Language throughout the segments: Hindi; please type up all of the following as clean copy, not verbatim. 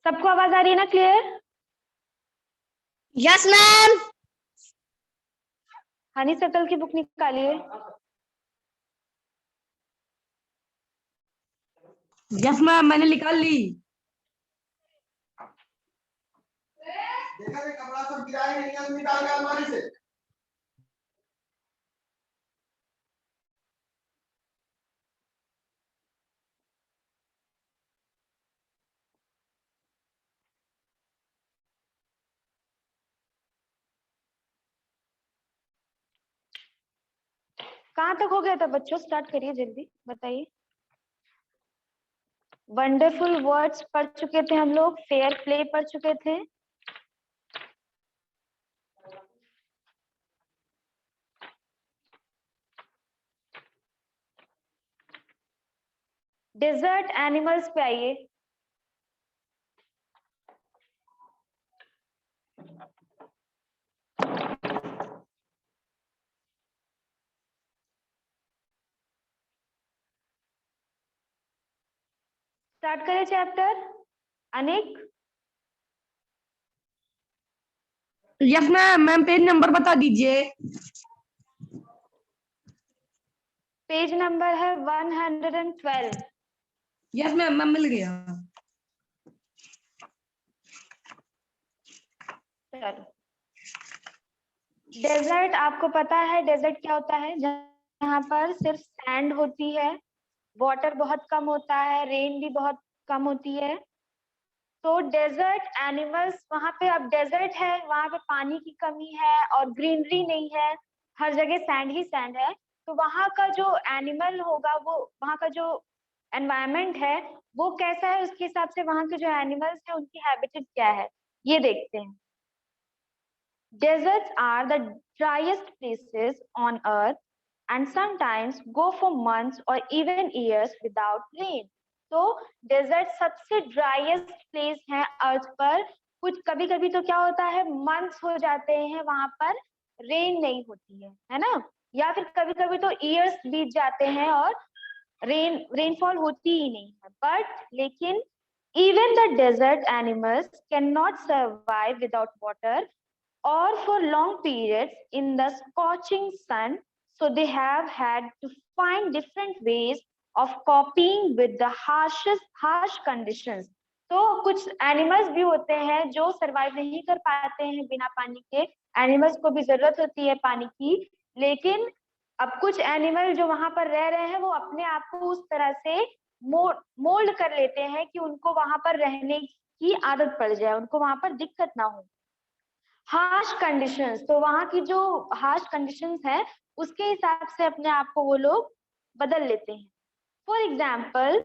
सबको आवाज आ रही है ना? क्लियर? Yes ma'am. हनी सकल की बुक निकालिए। यस मैम, मैंने निकाल ली। देखा कपड़ा सब गिरा है, निकाल के अलमारी से। कहाँ तक हो गया था बच्चों? स्टार्ट करिए जल्दी, बताइए। वंडरफुल वर्ड्स पढ़ चुके थे हम लोग, फेयर प्ले पढ़ चुके थे। डेजर्ट एनिमल्स पे आइए। स्टार्ट करें chapter. Anik, yes ma'am, ma'am page number बता दीजिए। पेज नंबर है 112। यस मैम, मैम मिल गया। चलो, डेजर्ट आपको पता है डेजर्ट क्या होता है? जहाँ पर सिर्फ सैंड होती है, वाटर बहुत कम होता है, रेन भी बहुत कम होती है। तो डेजर्ट एनिमल्स, वहां पे अब डेजर्ट है, वहां पे पानी की कमी है और ग्रीनरी नहीं है, हर जगह सैंड ही सैंड है। तो वहां का जो एनिमल होगा, वो वहां का जो एनवायरमेंट है वो कैसा है, उसके हिसाब से वहां के जो एनिमल्स है उनकी हैबिटेट क्या है, ये देखते हैं। Deserts are the driest places on earth and sometimes go for months or even years without rain. तो डेजर्ट सबसे ड्राइएस्ट प्लेस है अर्थ पर। कुछ कभी कभी तो क्या होता है, मंथ्स हो जाते हैं वहां पर रेन नहीं होती है ना? या फिर कभी कभी तो ईयर्स बीत जाते हैं और रेनफॉल होती ही नहीं है। बट लेकिन even the desert animals cannot survive without water or for long periods in the scorching sun, so they have had to find different ways of coping with the harsh conditions. तो कुछ एनिमल्स भी होते हैं जो सरवाइव नहीं कर पाते हैं बिना पानी के। एनिमल्स को भी जरूरत होती है पानी की, लेकिन अब कुछ एनिमल जो वहां पर रह रहे हैं वो अपने आप को उस तरह से मोल्ड कर लेते हैं कि उनको वहां पर रहने की आदत पड़ जाए, उनको वहां पर दिक्कत ना हो। हार्श कंडीशंस, तो वहां की जो हार्श कंडीशंस है उसके हिसाब से अपने आप को वो लोग बदल लेते हैं। For example,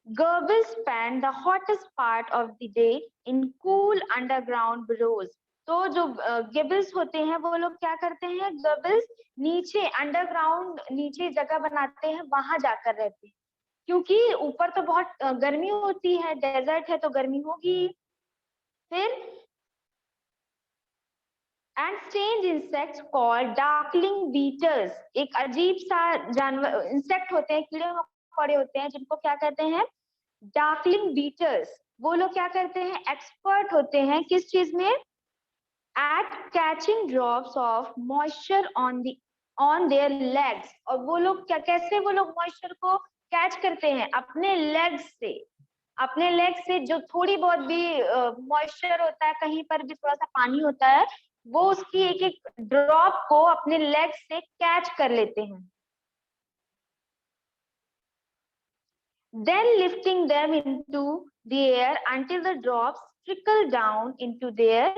gerbils spend the hottest part of the day in cool underground burrows। तो जो गिबल्स होते हैं वो लोग क्या करते हैं, गर्बल्स नीचे अंडरग्राउंड नीचे जगह बनाते हैं, वहां जाकर रहते हैं, क्योंकि ऊपर तो बहुत गर्मी होती है, डेजर्ट है तो गर्मी होगी। फिर and strange insects called darkling beetles, एक अजीब सा जानवर इंसेक्ट होते हैं, कीड़े मकोड़े होते हैं जिनको क्या कहते हैं, डार्कलिंग बीटल्स। वो लोग क्या करते हैं, एक्सपर्ट होते हैं किस चीज में, at catching drops of moisture on their legs. और वो लोग क्या, कैसे वो लोग मॉइस्चर को कैच करते हैं, अपने लेग्स से। अपने लेग से जो थोड़ी बहुत भी मॉइस्चर होता है, कहीं पर भी थोड़ा सा पानी होता है, वो उसकी एक एक ड्रॉप को अपने लेग से कैच कर लेते हैं, then lifting them into the air until the drops trickle down into their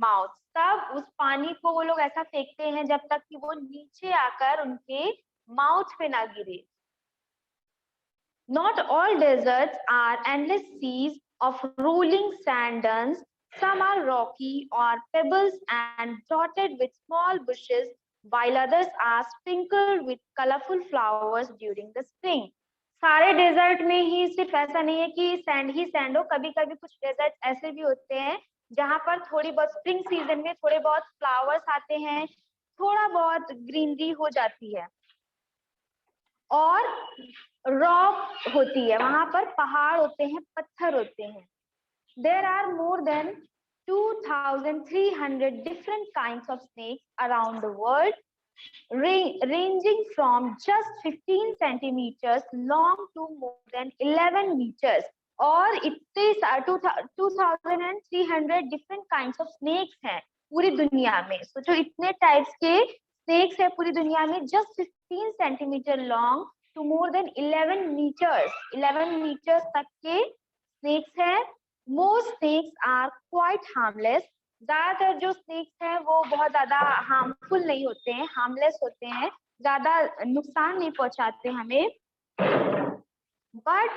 mouth। तब उस पानी को वो लोग ऐसा फेंकते हैं जब तक कि वो नीचे आकर उनके माउथ पे ना गिरे। Not all deserts are endless seas of rolling sand dunes. Some are rocky or pebbles and dotted with small bushes, while others are sprinkled with colorful flowers during the spring. सारे डेजर्ट में ही सिर्फ ऐसा नहीं है कि सैंड ही सैंड हो, कभी कभी कुछ डेजर्ट ऐसे भी होते हैं जहां पर थोड़ी बहुत स्प्रिंग सीजन में थोड़े बहुत फ्लावर्स आते हैं, थोड़ा बहुत ग्रीनरी हो जाती है। और रॉक होती है, वहां पर पहाड़ होते हैं, पत्थर होते हैं। There are more than 2,300 different kinds of snakes around the world, ranging from just 15 centimeters long to more than 11 meters. और इतने 2,300 डिफरेंट काइंड्स ऑफ स्नेक्स हैं पूरी दुनिया में. सोचो इतने टाइप्स के स्नेक्स है पूरी दुनिया में. Just 15 centimetre long to more than 11 metres तक के स्नेक्स हैं. Most snakes are quite harmless. ज्यादातर जो स्नेक्स हैं वो बहुत ज्यादा हार्मफुल नहीं होते हैं, हार्मलेस होते हैं, ज्यादा नुकसान नहीं पहुंचाते हमें. But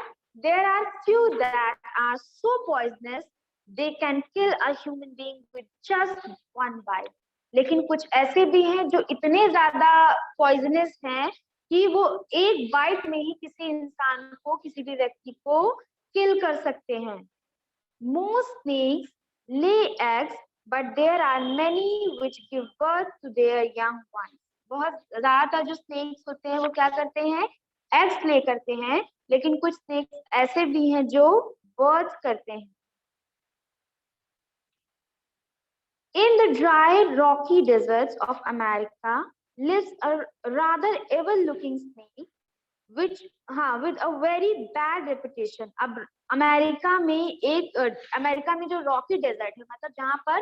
there are few that are so poisonous they can kill a human being with just one bite. लेकिन कुछ ऐसे भी हैं जो इतने ज्यादा पॉइजनस हैं कि वो एक बाइट में ही किसी इंसान को, किसी भी व्यक्ति को किल कर सकते हैं. Most snakes lay eggs, but there are many which give birth to their young ones. बहुत ज्यादातर जो स्नेक्स होते हैं वो क्या करते हैं, एग्स ले करते हैं, लेकिन कुछ स्नेक्स ऐसे भी हैं जो बर्थ करते हैं. In the dry, rocky deserts of America lives a rather evil-looking snake, which with a very bad reputation. अब अमेरिका में जो रॉकी डेजर्ट है, मतलब जहाँ पर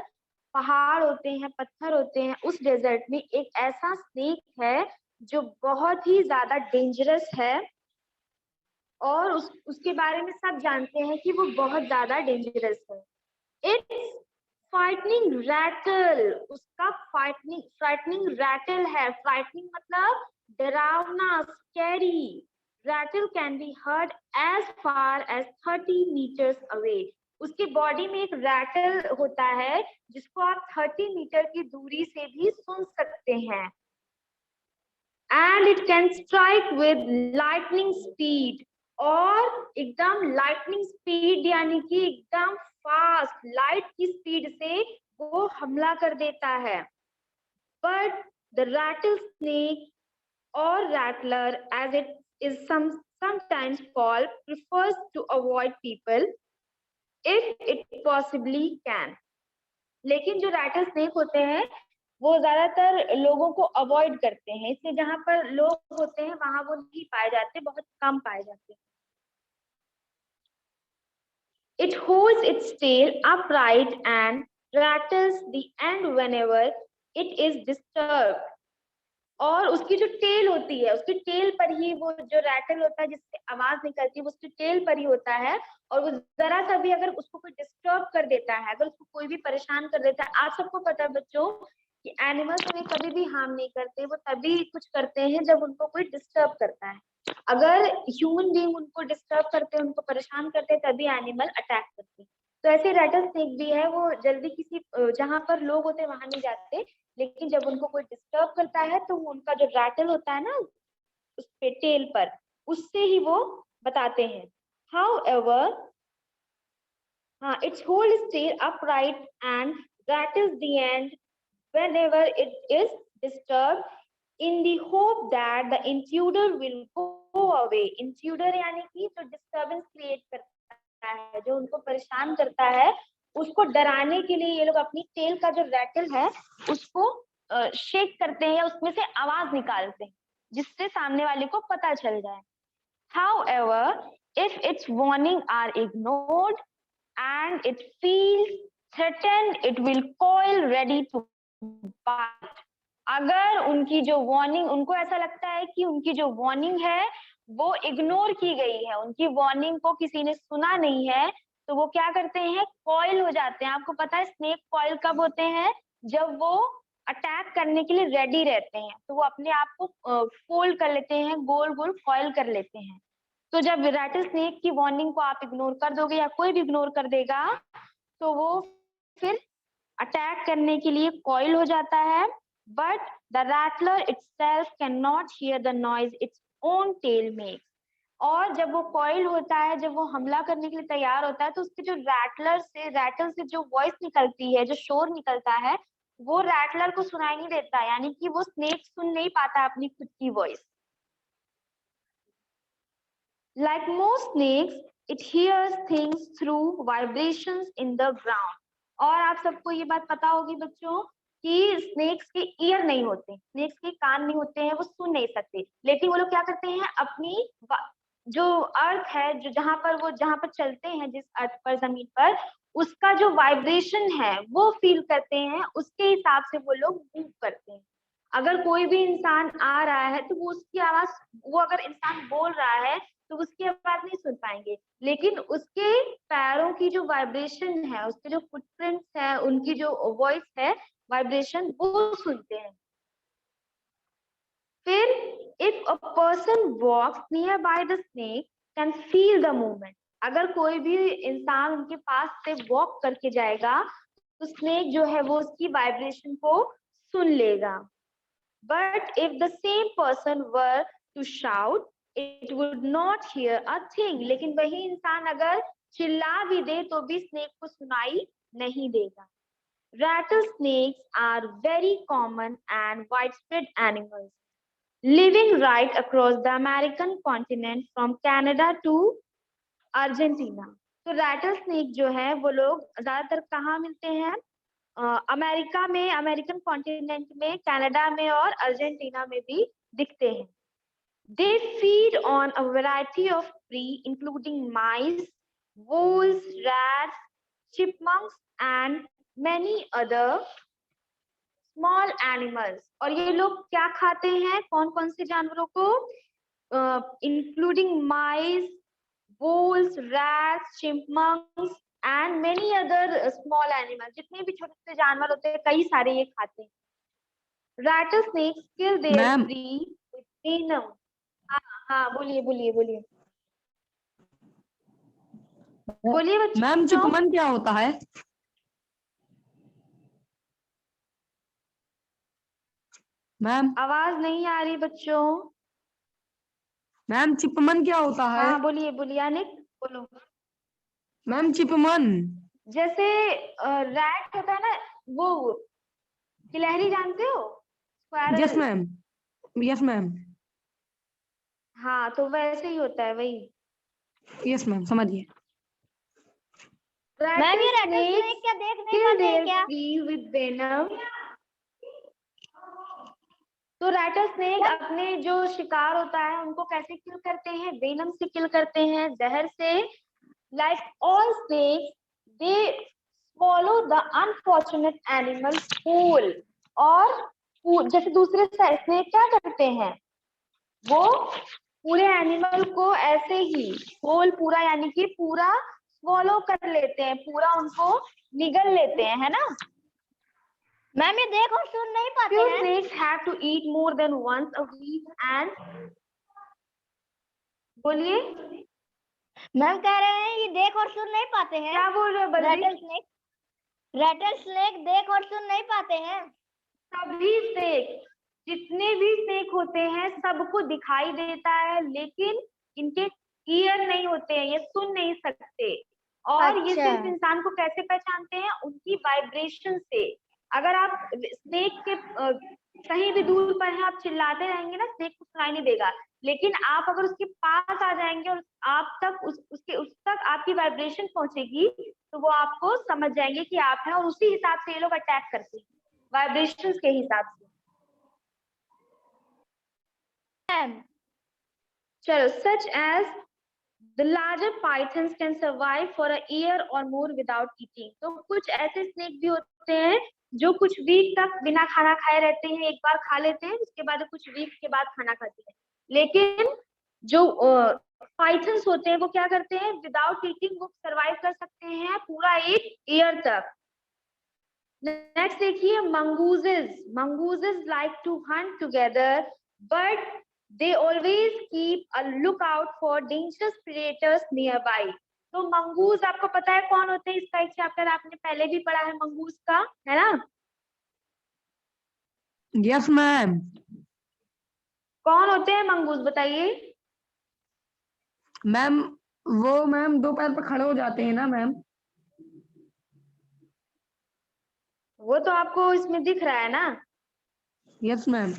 पहाड़ होते हैं, पत्थर होते हैं, उस डेजर्ट में एक ऐसा स्नेक है जो बहुत ही ज्यादा डेंजरस है और उसके बारे में सब जानते हैं कि वो बहुत ज्यादा डेंजरस है. इट्स फ्राइटनिंग रैटल, उसका फ्राइटनिंग रैटल है. फ्राइटनिंग मतलब डरावना, scary. Rattle can be heard as far as 30 meters away. उसकी बॉडी में एक रैटल होता है जिसको आप 30 मीटर की दूरी से भी सुन सकते हैं. And it can strike with lightning speed. और एकदम लाइटनिंग स्पीड यानी कि एकदम फास्ट लाइट की स्पीड से वो हमला कर देता है. But the rattle snake or rattler as it is sometimes called prefers to avoid people if it possibly can. लेकिन जो रैटल स्नेक होते हैं वो ज्यादातर लोगों को अवॉइड करते हैं, इसलिए जहां पर लोग होते हैं वहां वो नहीं पाए जाते, बहुत कम पाए जाते हैं. It holds its tail upright and rattles the end whenever it is disturbed. और उसकी जो टेल होती है, उसकी टेल पर ही वो जो रैटल होता है जिससे आवाज निकलती है, वो उसकी टेल पर ही होता है. और वो जरा सा भी अगर उसको कोई डिस्टर्ब कर देता है, अगर उसको कोई भी परेशान कर देता है, आप सबको पता है बच्चों कि एनिमल्स हमें कभी भी हार्म नहीं करते, वो तभी कुछ करते हैं जब उनको कोई डिस्टर्ब करता है. अगर ह्यूमन बीइंग उनको डिस्टर्ब करते हैं, उनको परेशान करते हैं, तभी एनिमल अटैक करते हैं. तो ऐसे रैटल स्नेक भी है, वो जल्दी किसी जहां पर लोग होते हैं वहां नहीं जाते, लेकिन जब उनको कोई डिस्टर्ब करता है तो उनका जो रैटल होता है ना उस पे टेल पर, उससे ही वो बताते हैं. However, its whole tail upright and rattles the end whenever it is disturbed in the hope that the intruder will go away. Intruder यानी कि जो disturbance create करता है, जो उनको परेशान करता है, उसको डराने के लिए ये लोग अपनी टेल का जो रैटल है उसको शेक करते हैं या उसमें से आवाज निकालते हैं जिससे सामने वाले को पता चल जाए. However, if its warning are ignored and it feels threatened, it will coil ready to bite. अगर उनकी जो वार्निंग, उनको ऐसा लगता है कि उनकी जो वार्निंग है वो इग्नोर की गई है, उनकी वार्निंग को किसी ने सुना नहीं है, तो वो क्या करते हैं, कॉइल हो जाते हैं. आपको पता है स्नेक कॉइल कब होते हैं, जब वो अटैक करने के लिए रेडी रहते हैं, तो वो अपने आप को फोल्ड कर लेते हैं, गोल गोल कॉइल कर लेते हैं. तो जब रैटल स्नेक की वार्निंग को आप इग्नोर कर दोगे या कोई भी इग्नोर कर देगा तो वो फिर अटैक करने के लिए कॉइल हो जाता है. But the rattler itself can not hear the noise its own tail makes. और जब वो कॉइल होता है, जब वो हमला करने के लिए तैयार होता है, तो उसके जो रैटल से जो वॉइस निकलती है, जो शोर निकलता है, वो रैटलर को सुनाई नहीं देता, यानी कि वो स्नेक सुन नहीं पाता अपनी खुद की voice. Like most snakes, It hears things through vibrations in the ground. और आप सबको ये बात पता होगी बच्चों कि स्नेक्स के ईयर नहीं होते, स्नेक्स के कान नहीं होते हैं, वो सुन नहीं सकते, लेकिन वो लोग क्या करते हैं, अपनी जो अर्थ है, जो जहां पर चलते हैं, जिस अर्थ पर, जमीन पर, उसका जो वाइब्रेशन है वो फील करते हैं, उसके हिसाब से वो लोग मूव करते हैं। अगर कोई भी इंसान आ रहा है तो वो उसकी आवाज, वो अगर इंसान बोल रहा है तो उसकी आवाज नहीं सुन पाएंगे, लेकिन उसके पैरों की जो वाइब्रेशन है, उसके जो फुटप्रिंट्स है, उनकी जो वॉइस है, वाइब्रेशन, वो सुनते हैं। फिर if a person walks nearby the snake can feel the movement. अगर कोई भी इंसान उनके पास से वॉक करके जाएगा तो स्नेक जो है वो उसकी वाइब्रेशन को सुन लेगा। But if the same person were to shout, it would not hear a thing. लेकिन वही इंसान अगर चिल्ला भी दे तो भी स्नेक को सुनाई नहीं देगा। Rattlesnakes are very common and widespread animals, living right across the American continent from Canada to Argentina. तो rattlesnake जो है वो लोग ज्यादातर कहाँ मिलते हैं? अमेरिका में, अमेरिकन कॉन्टिनेंट में, कनाडा में और अर्जेंटीना में भी दिखते हैं। They feed on a variety of prey including mice, voles, rats, chipmunks and many other small animals. और ये लोग क्या खाते हैं, कौन कौन से जानवरों को? Including mice, voles, rats, chipmunks and many other small animals. जितने भी छोटे छोटे जानवर होते हैं, कई सारे ये खाते हैं। Rattlesnakes kill their ma'am prey with venom. हाँ बोलिए बोलिए बोलिए बोलिए बच्चों। मैम चिपमन क्या होता है? मैम आवाज नहीं आ रही बच्चों। मैम चिपमन क्या होता है? हाँ बोलिए बोलिए अनिक, बोलो। मैम चिपमन जैसे रैट होता है ना, वो गिलहरी जानते हो? यस स्क्वारल। मैम, यस मैम, हाँ तो वैसे ही होता है वही। यस मैम, समझिए। मैम ये rattlesnake क्या देख नहीं पाते हैं क्या? with venom. तो रैटल स्नेक अपने जो शिकार होता है उनको कैसे किल करते हैं? वेनम से किल करते हैं, जहर से। Like all snakes they swallow the unfortunate animal whole। और जैसे दूसरे स्नेक क्या करते हैं, वो पूरे एनिमल को ऐसे ही होल पूरा, यानी कि पूरा swallow कर लेते हैं, पूरा उनको निगल लेते हैं, है ना? मैम ये देख और सुन नहीं पाते Few हैं। snakes have to eat more than once a week and बोलिए। मैम कह रहे हैं ये देख और सुन नहीं पाते हैं। क्या बोल रहे हो बल्कि? rattlesnake देख और सुन नहीं पाते हैं। सभी स्नेक, जितने भी स्नेक होते हैं, सबको दिखाई देता है, लेकिन इनके ईयर नहीं होते हैं, ये सुन नहीं सकते। और ये अच्छा। सिर्फ इंसान को कैसे पहचानते हैं? उनकी वाइब्रेशन से। अगर आप स्नेक के कहीं भी दूर पर है, आप चिल्लाते रहेंगे ना, स्नेक को सुनाई नहीं देगा, लेकिन आप अगर उसके पास आ जाएंगे और आप तक उस तक आपकी वाइब्रेशन पहुंचेगी तो वो आपको समझ जाएंगे कि आप हैं, और उसी हिसाब से ये लोग अटैक करते हैं, वाइब्रेशंस के हिसाब से। चलो, such as the larger pythons can survive for a year or more without eating। तो कुछ ऐसे स्नेक भी होते हैं जो कुछ वीक तक बिना खाना खाए रहते हैं, एक बार खा लेते हैं, उसके बाद कुछ वीक के बाद खाना खाते हैं। लेकिन जो पाइथन्स होते हैं वो क्या करते हैं, विदाउट ईटिंग वो सरवाइव कर सकते हैं पूरा एक ईयर तक। नेक्स्ट देखिए, mongooses like to hunt together but they always keep a lookout for dangerous predators nearby। तो मंगूज आपको पता है कौन होते हैं? इसका एक चैप्टर आपने पहले भी पढ़ा है मंगूज का, है ना? Yes ma'am. कौन होते हैं मंगूज, बताइए। मैम वो मैम दो पैर पर खड़े हो जाते हैं ना मैम। वो तो आपको इसमें दिख रहा है ना। Yes ma'am.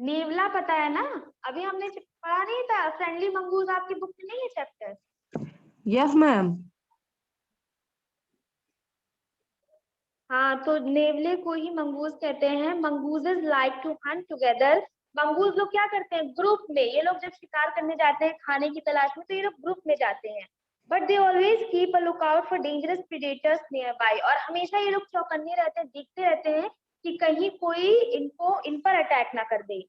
नेवला पता है ना, अभी हमने पढ़ा नहीं था, फ्रेंडली मंगूज आपकी बुक में नहीं है चैप्टर? Yes ma'am. हाँ, तो नेवले को ही मंगूज कहते हैं। Mongooses like to hunt together. Mongoose लोग क्या करते हैं ग्रुप में, ये लोग जब शिकार करने जाते हैं खाने की तलाश में तो ये लोग ग्रुप में जाते हैं। But they always keep a look out for dangerous predators near by. और हमेशा ये लोग चौकन्ने रहते हैं, देखते रहते हैं कि कहीं कोई इन पर अटैक ना कर दे।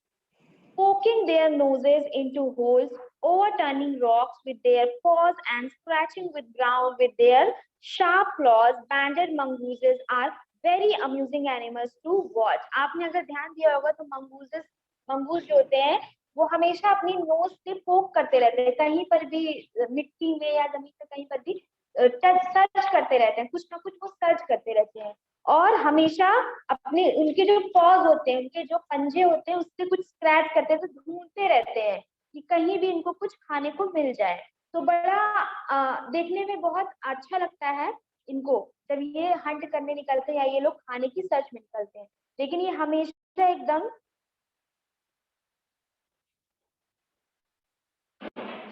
Poking their noses into holes, overturning rocks with their paws and scratching with ground with their sharp claws, banded mongooses are very amusing animals to watch. आपने अगर ध्यान दिया होगा तो मंगूज जो होते हैं वो हमेशा अपनी नोज से पोक करते रहते हैं, कहीं पर भी मिट्टी में या जमीन पे कहीं पर भी सर्च करते रहते हैं, कुछ ना कुछ वो सर्च करते रहते हैं। और हमेशा अपने उनके जो पॉज होते हैं, उनके जो पंजे होते हैं उससे कुछ स्क्रैच करते हैं, तो ढूंढते रहते हैं कि कहीं भी इनको कुछ खाने को मिल जाए। तो बड़ा देखने में बहुत अच्छा लगता है इनको जब ये हंट करने निकलते हैं या ये लोग खाने की सर्च में निकलते हैं। लेकिन ये हमेशा एकदम,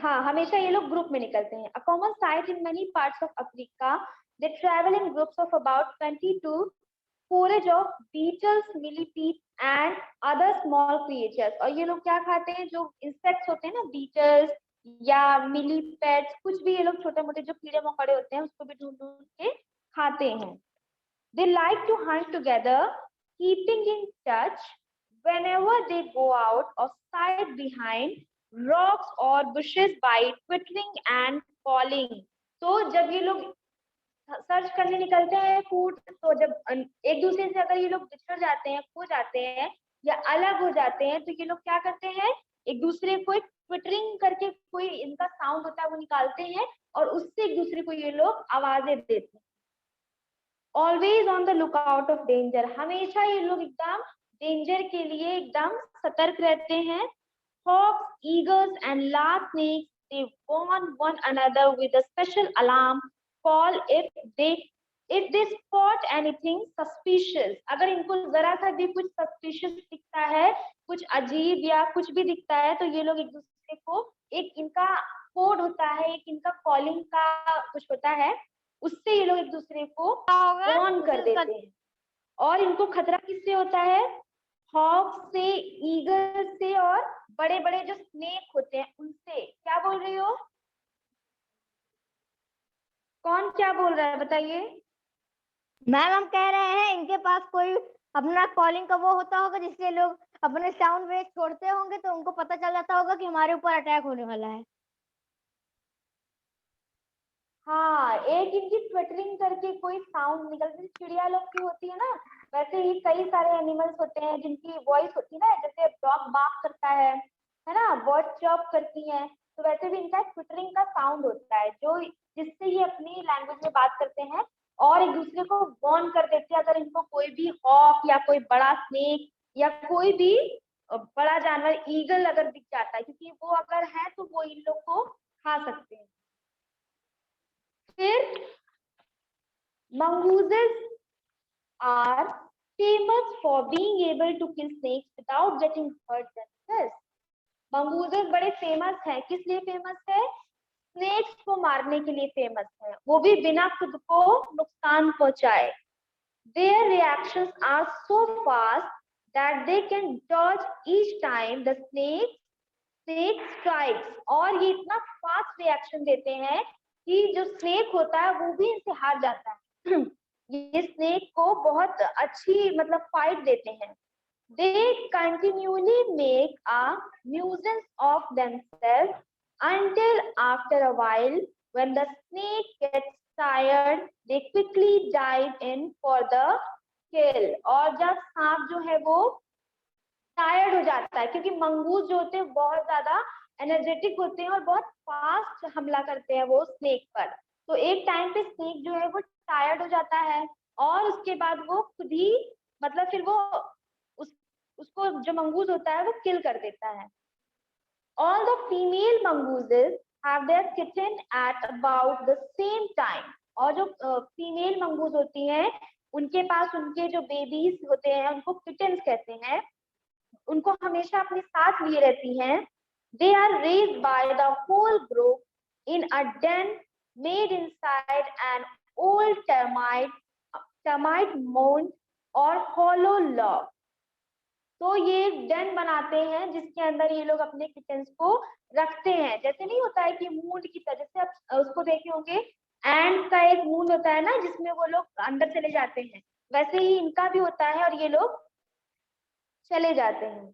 हाँ, हमेशा ये लोग ग्रुप में निकलते हैं। A common site in many parts of Africa, they travel in groups of about 20 to forage of beetles, millipedes and other small creatures। और ये लोग क्या खाते हैं, जो इंसेक्ट्स होते हैं ना, बीटल्स या मिलीपेड्स, कुछ भी ये लोग छोटे मोटे जो कीड़े मकोड़े होते हैं उसको भी ढूंढ ढूंढ के खाते हैं। They like to hunt together, keeping in touch whenever they go out of sight behind rocks or bushes by twittering and calling। तो जब ये लोग सर्च करने निकलते हैं फूड, तो जब एक दूसरे से अगर ये लोग बिछड़ जाते हैं, खो जाते हैं या अलग हो जाते हैं, तो ये लोग क्या करते हैं, एक दूसरे को एक ट्विटरिंग करके कोई इनका साउंड होता है वो निकालते हैं और उससे एक दूसरे को ये लोग आवाजें देते हैं। Always on the look out of danger, हमेशा ये लोग एकदम डेंजर के लिए एकदम सतर्क रहते हैं। Hawks, eagles and large snakes, they warn one another with a special alarm call if they spot anything suspicious। अगर इनको जरा सा भी कुछ सस्पिशियस दिखता है, कुछ अजीब या कुछ भी दिखता है, तो ये लोग एक दूसरे को, एक इनका कोड होता है, एक इनका कॉलिंग का कुछ होता है, उससे ये लोग एक दूसरे को वार्न कर देते हैं। और इनको खतरा किससे होता है, हॉक से, ईगल से और बड़े बड़े जो स्नेक होते हैं उनसे। क्या बोल रही हो, कौन क्या बोल रहा है बताइए? मैम हम कह रहे हैं इनके पास कोई अपना कॉलिंग का वो होता होगा जिससे लोग अपने साउंड वेव छोड़ते होंगे तो उनको पता चल जाता होगा कि हमारे ऊपर अटैक होने वाला है। हाँ, एक इनकी ट्विटरिंग करके कोई साउंड निकलती है, चिड़िया लोग की होती है ना, वैसे ही कई सारे एनिमल्स होते हैं जिनकी वॉइस होती है ना, जैसे डॉग बार्क करता है ना, बर्ड चॉप करती हैं, तो वैसे भी इनका ट्विटरिंग का साउंड होता है जो जिससे ये अपनी लैंग्वेज में बात करते हैं और एक दूसरे को वार्न कर देते हैं अगर इनको कोई भी हॉक या कोई बड़ा स्नेक या कोई भी बड़ा जानवर, ईगल अगर दिख जाता है, क्योंकि वो अगर है तो वो इन लोग को खा सकते हैं। फिर mongooses are famous for being able to kill snakes without getting hurt themselves। mongooses बड़े फेमस हैं, किस लिए फेमस है, स्नेक्स को मारने के लिए फेमस है, वो भी बिना खुद को नुकसान पहुंचाए। Their reactions are so fast that they can dodge each time the snake strikes। और ये इतना फास्ट रिएक्शन देते हैं कि जो स्नेक होता है वो भी इनसे हार जाता है। ये स्नेक को बहुत अच्छी मतलब फाइट देते हैं। They continually make a nuisance of themselves until after a while when the snake gets tired they quickly dive in for the kill। और जब सांप जो है वो टायर्ड हो जाता है, क्योंकि मंगूस जो होते हैं बहुत ज्यादा एनर्जेटिक होते हैं और बहुत फास्ट हमला करते हैं वो स्नेक पर, तो एक टाइम पे स्नेक जो है वो टायर्ड हो जाता है और उसके बाद वो खुद ही मतलब फिर वो उसको जो मंगूस होता है वो किल कर देता है। All the female mongooses have their kitten at about the same time। और जो फीमेल मंगूस होती हैं उनके पास उनके जो बेबीज होते हैं उनको किटन्स कहते हैं, उनको उनको हमेशा अपने साथ लिए रहती हैं। They are raised by the whole group in a den made inside an old termite mound or hollow log. तो ये एक डेन बनाते हैं जिसके अंदर ये लोग अपने किचन्स को रखते हैं। जैसे नहीं होता है कि मूंड की तरह, जैसे आप उसको देखे होंगे, एंड का एक मूंड होता है ना जिसमें वो लोग अंदर चले जाते हैं, वैसे ही इनका भी होता है और ये लोग चले जाते हैं।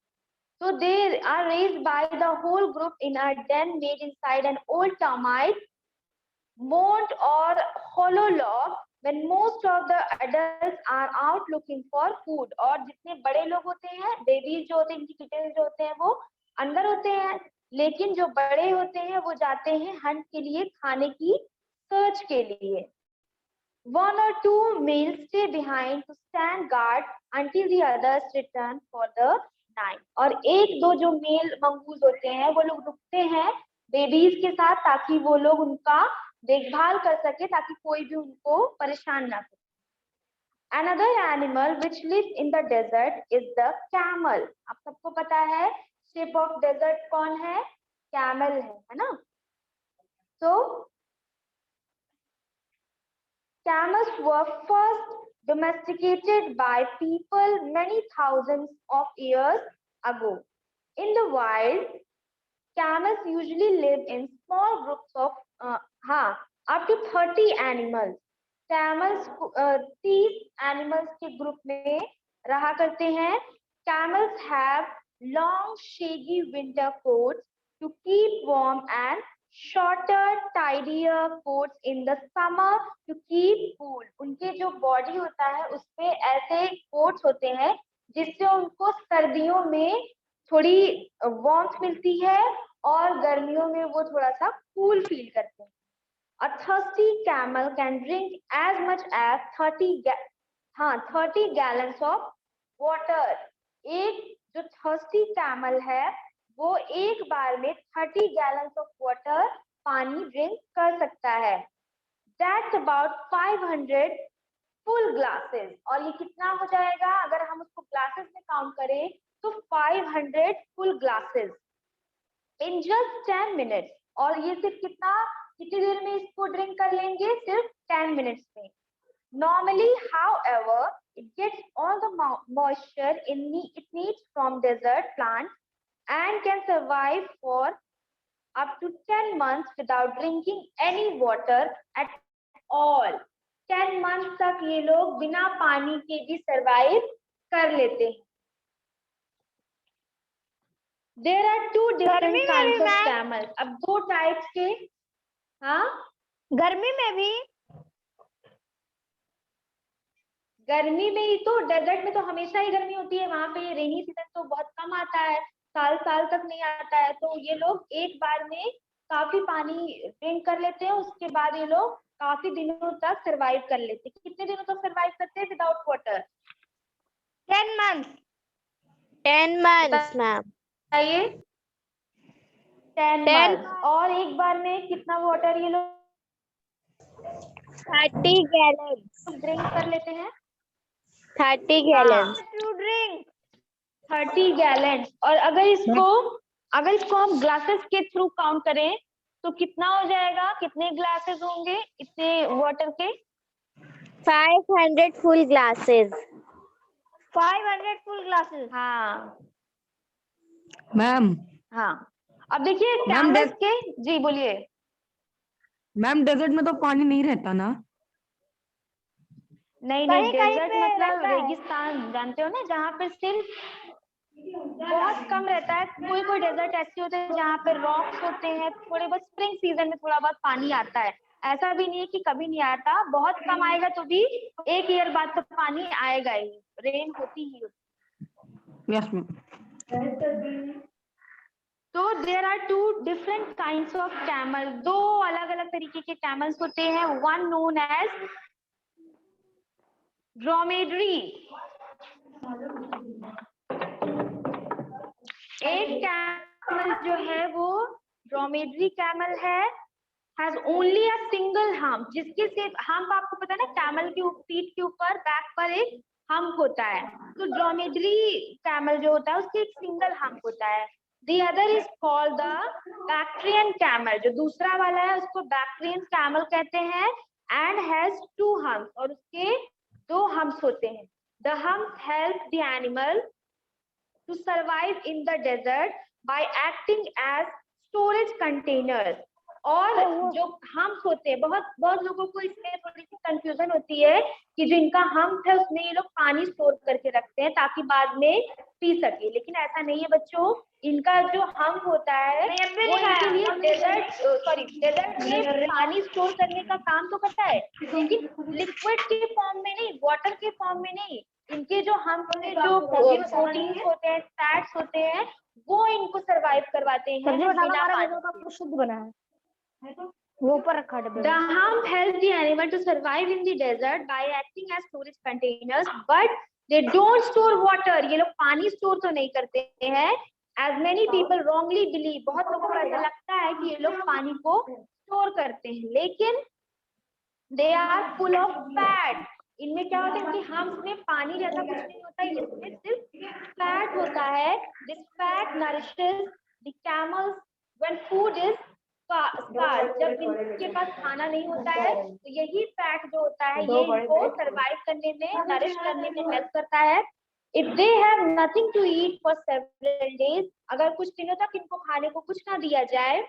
So they are raised by the whole group in a den made inside an old termite mound or hollow log when most of the adults are out looking for food. और जितने बड़े लोग होते हैं, बेबीज जो होते हैं, इनकी किटेंस जो होते हैं वो अंदर होते हैं, लेकिन जो बड़े होते हैं वो जाते हैं हंट के लिए, खाने की सर्च के लिए। One or two males stay behind to stand guard until the others return for the night. और एक दो जो मेल मंगूज होते हैं वो लोग रुकते हैं बेबीज के साथ ताकि वो लोग उनका देखभाल कर सके, ताकि कोई भी उनको परेशान ना करे। Another animal which lives in the desert is the camel. आप सबको पता है शेप ऑफ डेजर्ट कौन है? कैमल है ना? So camels were first domesticated by people many thousands of years ago. In the wild, camels usually live in small groups of up to 30 animals. Camels 30 animals के ग्रुप में रहा करते हैं. Camels have long, shaggy winter coats to keep warm and shorter, tidier coats in the summer to keep cool. उनके जो बॉडी होता है उसपे ऐसे कोट्स होते हैं जिससे उनको सर्दियों में थोड़ी वार्मथ मिलती है और गर्मियों में वो थोड़ा सा कूल फील करते हैं. A thirsty camel can drink as much as 30 gallons of water. एक जो thirsty camel है वो एक बार में 30 gallons of water पानी ड्रिंक कर सकता है. That's about 500 full glasses. और ये कितना हो जाएगा अगर हम उसको ग्लासेस में काउंट करें तो 500 full glasses in just 10 minutes. और ये सिर्फ कितनी देर में इसको ड्रिंक कर लेंगे? सिर्फ 10 minutes में. Normally, however, it gets all the moisture it needs from desert plants and can survive for up to 10 months without drinking any water at all. 10 months तक ये लोग बिना पानी के भी survive कर लेते हैं. There are two different kinds of camels. अब दो टाइप्स के. हाँ, गर्मी में भी. गर्मी में ही तो, डेजर्ट में तो हमेशा ही गर्मी होती है. वहां पे रेनी सीजन तो बहुत कम आता है, साल तक नहीं आता है. तो ये लोग एक बार में काफी पानी ड्रिंक कर लेते हैं, उसके बाद ये लोग काफी दिनों तक सरवाइव कर लेते हैं. कितने दिनों तक सरवाइव करते हैं without water? 10 months. 10 months, ma'am. बताइए. 10 months. और एक बार में कितना वाटर ये लोग 30 gallons. ड्रिंक कर लेते हैं? 30 gallons. To drink. 30 gallons. और अगर इसको हम ग्लासेस के थ्रू काउंट करें तो कितना हो जाएगा? कितने ग्लासेस होंगे इतने वाटर के? 500 full glasses. 500 full glasses. हाँ मैम. हाँ. अब देखिए मैम, कैमल्स के. जी बोलिए. मैम डेजर्ट में तो पानी नहीं रहता ना? नहीं, डेजर्ट मतलब रेगिस्तान, जानते हो ना, जहाँ पे सिर्फ बहुत कम रहता है. कोई डेजर्ट ऐसे होते हैं जहाँ पे रॉक्स होते हैं. थोड़े बहुत स्प्रिंग सीजन में थोड़ा बहुत पानी आता है. ऐसा भी नहीं है कि कभी नहीं आता, बहुत कम आएगा तो भी एक ईयर बाद तो पानी आएगा ही. रेन होती ही होती. Yes ma'am. तो there are two different kinds of camel. दो अलग अलग तरीके के कैमल्स होते हैं. One known as dromedary. एक कैमल जो है वो ड्रोमेडरी कैमल है. Has only a single hump. जिसके सिर्फ हम्प, आपको पता है ना, कैमल की पीठ के ऊपर बैक पर एक हम्प होता है. तो ड्रोमेडरी कैमल जो होता है उसके एक सिंगल हम्प होता है. The other is called the Bactrian camel. जो दूसरा वाला है उसको Bactrian camel कहते हैं and has 2 humps और उसके 2 humps होते हैं. The humps help the animal to survive in the desert by acting as storage containers. और जो हम्प होते हैं, बहुत लोगों को इसमें थोड़ी सी कंफ्यूजन होती है कि जो इनका हम्प है उसमें ये लोग पानी स्टोर करके रखते हैं ताकि बाद में पी सके, लेकिन ऐसा नहीं है बच्चों. इनका जो हम्प होता है वो इनके लिए डेजर्ट में पानी स्टोर करने का काम तो करता है, लेकिन लिक्विड के फॉर्म में नहीं, वाटर के फॉर्म में नहीं. इनके जो हम्प में जो प्रोटीन्स होते हैं, फैट्स होते हैं, वो इनको सरवाइव करवाते हैं बिना पानी. शुद्ध बना है वो ऊपर रखा डब्बे. The hump helps the animal to survive in the desert by acting as storage containers, but they don't store water. ये लोग पानी स्टोर तो नहीं करते हैं. As many people wrongly believe, बहुत लोगों को ऐसा लगता है कि ये लोग पानी को स्टोर करते हैं, लेकिन they are full of fat. इनमें क्या होता है कि हम्प में पानी जैसा कुछ नहीं होता है, इसमें सिर्फ फैट होता है. This fat nourishes the camels when food is scarce. जब इनके पास खाना नहीं होता है तो यही फैट जो होता है ये इनको सरवाइव करने में, नरिश करने में हेल्प करता है. If they have nothing to eat for several days, अगर कुछ दिनों तक इनको खाने को कुछ ना दिया जाए,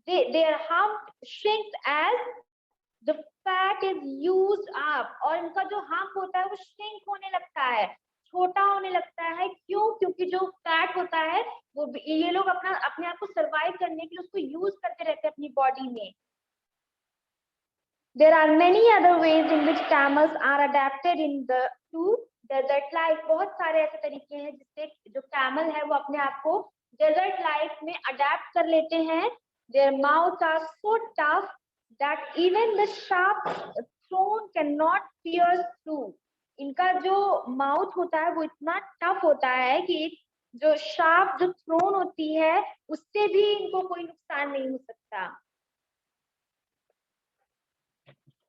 their hump shrinks as the fat is used up. और इनका जो हम्प होता है वो shrink होने लगता है, छोटा होने लगता है. क्यों? क्योंकि जो फैट होता है वो ये लोग अपने आप को सरवाइव करने के लिए उसको यूज करते रहते हैं अपनी बॉडी में. There are many other ways in which camels are adapted to desert life. बहुत सारे ऐसे तरीके हैं जिससे जो कैमल है वो अपने आप को डेजर्ट लाइफ में अडेप्ट कर लेते हैं. Their mouths are so tough that even the sharp stone cannot pierce through. इनका जो माउथ होता है वो इतना टफ होता है कि जो शार्प जो थ्रोन होती है उससे भी इनको कोई नुकसान नहीं हो सकता.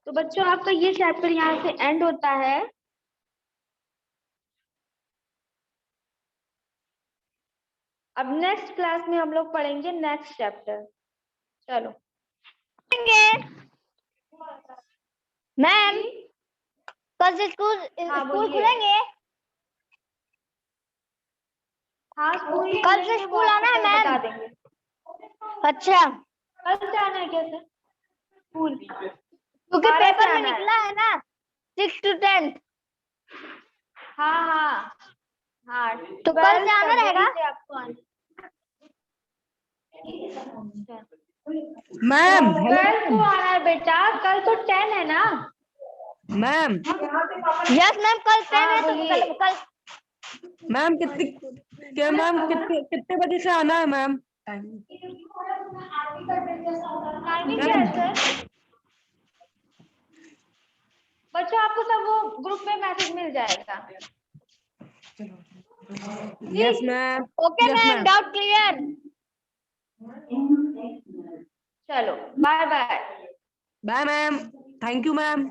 तो बच्चों आपका ये चैप्टर यहाँ से एंड होता है. अब नेक्स्ट क्लास में हम लोग पढ़ेंगे नेक्स्ट चैप्टर. चलो मैम कल से स्कूल खुलेंगे. हाँ स्कूल कल से स्कूल आना है मैम. बता देंगे. अच्छा कल से आना है कैसे स्कूल? क्योंकि पेपर में निकला है ना 6 to 10. हाँ तो कल से आना रहेगा. मैम कल को आना है बेटा, कल तो 10 है ना मैम. यस मैम कल 10 है तो कल मैम कितने बजे से आना है मैम? टाइमिंग क्या है सर? बच्चों आपको सब वो ग्रुप में मैसेज मिल जाएगा. Yes ma'am. Okay ma'am doubt clear. चलो bye bye. Bye ma'am. Thank you ma'am.